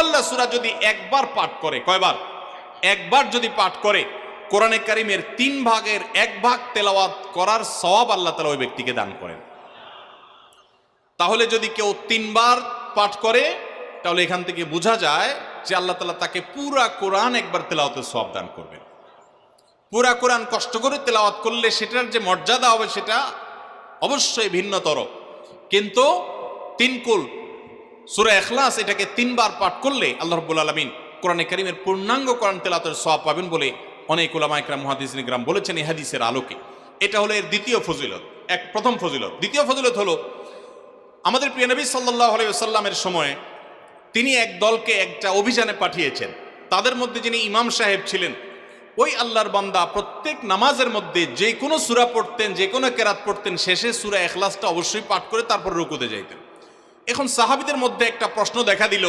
আল্লাহ সূরা যদি একবার পাঠ করে, কয়বার? একবার যদি পাঠ করে, কোরআনে কারিমের 3 ভাগের 1 ভাগ তেলাওয়াত করার সওয়াব আল্লাহ তাআলা ওই ব্যক্তিকে দান করেন। তাহলে যদি কেউ 3 বার পাঠ করে, তাহলে এখান থেকে বোঝা যায় যে আল্লাহ তাআলা তাকে পুরা কোরআন একবার তেলাওয়াতের সওয়াব দান করবেন। পুরা কোরআন কষ্ট করে তেলাওয়াত করলে সেটার যে মর্যাদা হবে সেটা অবশ্যই ভিন্নতর। কিন্তু 3 কুল সূরা ইখলাস এটাকে 3 বার পাঠ করলে আল্লাহ রাব্বুল আলামিন কোরআনে কারীমের পূর্ণাঙ্গ কোরআন তেলাওয়াতের সওয়াব পাবেন বলে অনেক উলামা ইকরাম মুহাদ্দিসিন ইকরাম বলেছেন এই হাদিসের আলোকে। এটা হলো এর দ্বিতীয় ফজিলত, প্রথম ফজিলত। দ্বিতীয় ফজিলত হলো আমাদের প্রিয় নবী সাল্লাল্লাহু আলাইহি ওয়াসাল্লামের সময় তিনি এক দলকে একটা অভিযানে পাঠিয়েছেন। তাদের মধ্যে যিনি ইমাম সাহেব ছিলেন, ওই আল্লাহর বান্দা প্রত্যেক নামাজের মধ্যে যে কোনো সূরা পড়তেন, যে কোনো কেরাত পড়তেন, শেষে সূরা ইখলাসটা অবশ্যই পাঠ করে তারপর রুকুতে যাইতেন। এখন সাহাবীদের মধ্যে একটা প্রশ্ন দেখা দিল